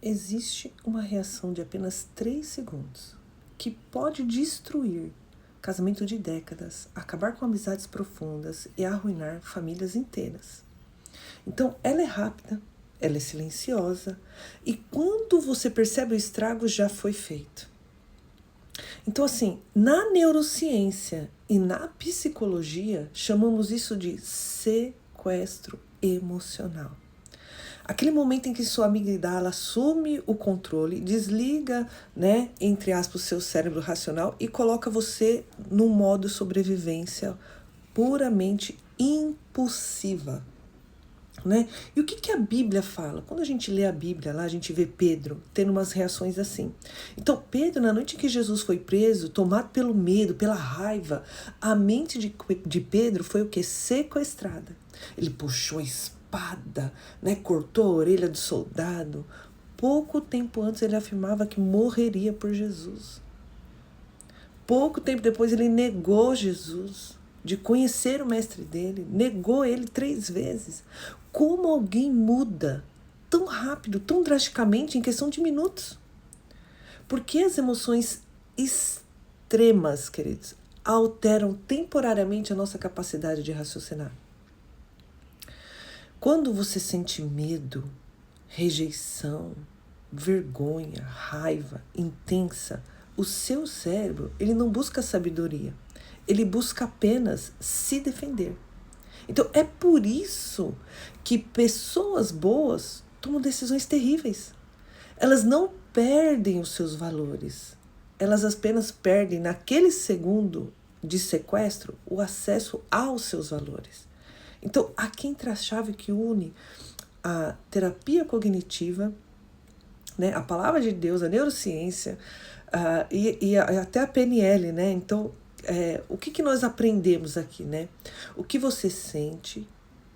existe uma reação de apenas 3 segundos que pode destruir casamento de décadas, acabar com amizades profundas e arruinar famílias inteiras. Então, ela é rápida, ela é silenciosa e quando você percebe o estrago, já foi feito. Então, assim, na neurociência e na psicologia, chamamos isso de sequestro emocional. Aquele momento em que sua amígdala assume o controle, desliga, entre aspas, o seu cérebro racional e coloca você no modo sobrevivência puramente impulsiva. E o que a Bíblia fala? Quando a gente lê a Bíblia, lá a gente vê Pedro tendo umas reações assim. Então, Pedro, na noite em que Jesus foi preso, tomado pelo medo, pela raiva, a mente de Pedro foi o quê? Sequestrada. Ele puxou a espada, cortou a orelha do soldado. Pouco tempo antes ele afirmava que morreria por Jesus. Pouco tempo depois ele negou Jesus, de conhecer o mestre dele, negou ele 3 vezes. Como alguém muda tão rápido, tão drasticamente, em questão de minutos? Porque as emoções extremas, queridos, alteram temporariamente a nossa capacidade de raciocinar. Quando você sente medo, rejeição, vergonha, raiva intensa, o seu cérebro, ele não busca sabedoria. Ele busca apenas se defender. Então, é por isso que pessoas boas tomam decisões terríveis. Elas não perdem os seus valores. Elas apenas perdem, naquele segundo de sequestro, o acesso aos seus valores. Então, aqui entra a chave que une a terapia cognitiva, a palavra de Deus, a neurociência e até a PNL, Então, o que nós aprendemos aqui, O que você sente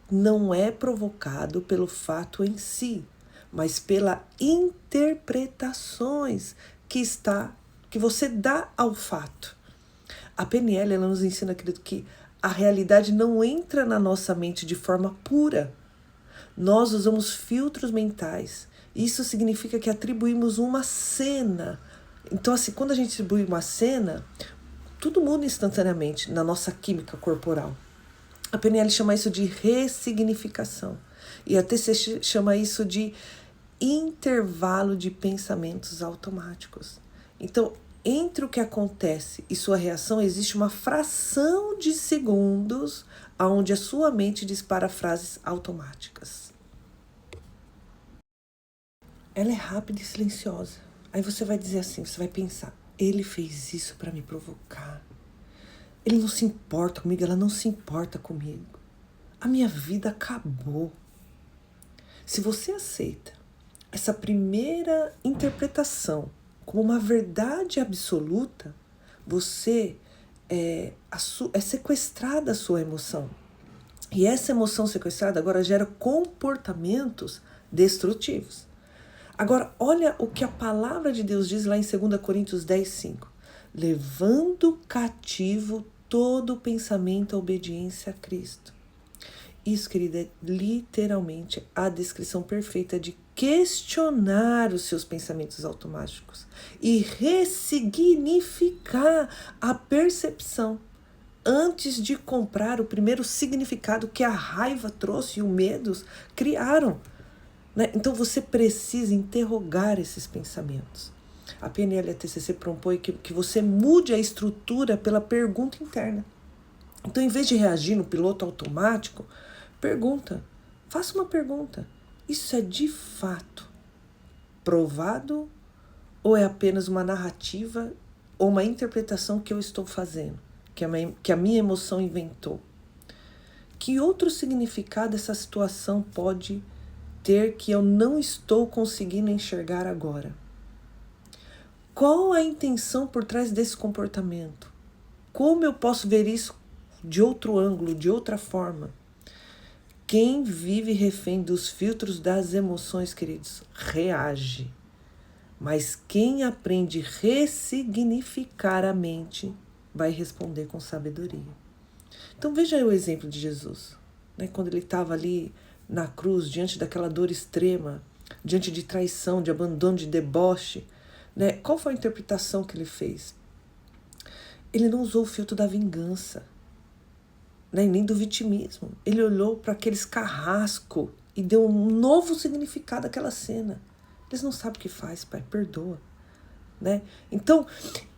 não é provocado pelo fato em si, mas pelas interpretações que você dá ao fato. A PNL, ela nos ensina, querido, que a realidade não entra na nossa mente de forma pura. Nós usamos filtros mentais. Isso significa que atribuímos uma cena. Então, assim, quando a gente atribui uma cena, tudo muda instantaneamente na nossa química corporal. A PNL chama isso de ressignificação. E a TCC chama isso de intervalo de pensamentos automáticos. Então, entre o que acontece e sua reação, existe uma fração de segundos onde a sua mente dispara frases automáticas. Ela é rápida e silenciosa. Aí você vai dizer assim, você vai pensar, ele fez isso para me provocar. Ele não se importa comigo, ela não se importa comigo. A minha vida acabou. Se você aceita essa primeira interpretação como uma verdade absoluta, você é sequestrada a sua emoção. E essa emoção sequestrada agora gera comportamentos destrutivos. Agora, olha o que a palavra de Deus diz lá em 2 Coríntios 10:5. Levando cativo todo pensamento à obediência a Cristo. Isso, querida, é literalmente a descrição perfeita de questionar os seus pensamentos automáticos e ressignificar a percepção antes de comprar o primeiro significado que a raiva trouxe e o medo criaram. Então você precisa interrogar esses pensamentos. A PNL e a TCC propõe que você mude a estrutura pela pergunta interna. Então, em vez de reagir no piloto automático, pergunta. Faça uma pergunta. Isso é de fato provado ou é apenas uma narrativa ou uma interpretação que eu estou fazendo, que a minha emoção inventou? Que outro significado essa situação pode ter que eu não estou conseguindo enxergar agora? Qual a intenção por trás desse comportamento? Como eu posso ver isso de outro ângulo, de outra forma? Quem vive refém dos filtros das emoções, queridos, reage. Mas quem aprende a ressignificar a mente vai responder com sabedoria. Então veja aí o exemplo de Jesus. Quando ele estava ali na cruz, diante daquela dor extrema, diante de traição, de abandono, de deboche, né? Qual foi a interpretação que ele fez? Ele não usou o filtro da vingança, né? Nem do vitimismo. Ele olhou para aqueles carrascos e deu um novo significado àquela cena. Eles não sabem o que faz, Pai, perdoa. Né? Então,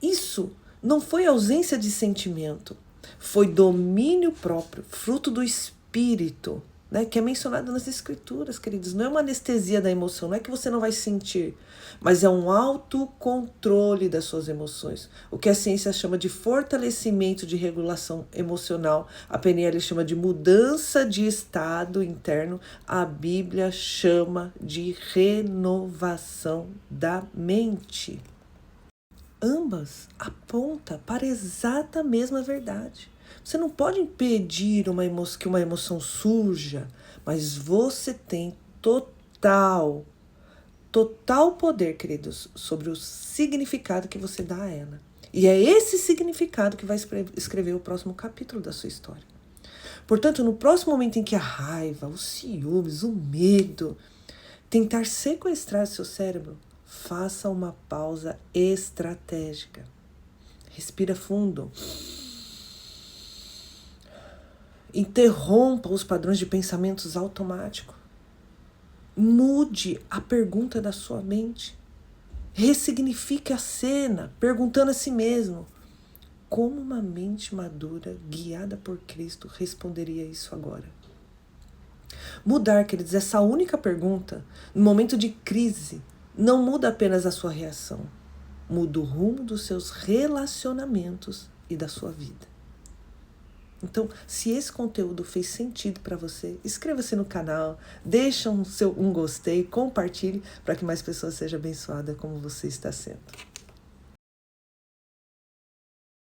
isso não foi ausência de sentimento, foi domínio próprio, fruto do espírito, né? Que é mencionado nas escrituras, queridos. Não é uma anestesia da emoção, não é que você não vai sentir, mas é um autocontrole das suas emoções. O que a ciência chama de fortalecimento de regulação emocional, a PNL chama de mudança de estado interno, a Bíblia chama de renovação da mente. Ambas apontam para a exata mesma verdade. Você não pode impedir que uma emoção surja, mas você tem total poder, queridos, sobre o significado que você dá a ela. E é esse significado que vai escrever o próximo capítulo da sua história. Portanto, no próximo momento em que a raiva, os ciúmes, o medo tentar sequestrar seu cérebro, faça uma pausa estratégica. Respira fundo. Interrompa os padrões de pensamentos automáticos. Mude a pergunta da sua mente. Ressignifique a cena, perguntando a si mesmo: como uma mente madura, guiada por Cristo, responderia isso agora? Mudar, queridos, essa única pergunta, no momento de crise, não muda apenas a sua reação, muda o rumo dos seus relacionamentos e da sua vida. Então, se esse conteúdo fez sentido para você, inscreva-se no canal, deixa um gostei, compartilhe para que mais pessoas sejam abençoadas como você está sendo.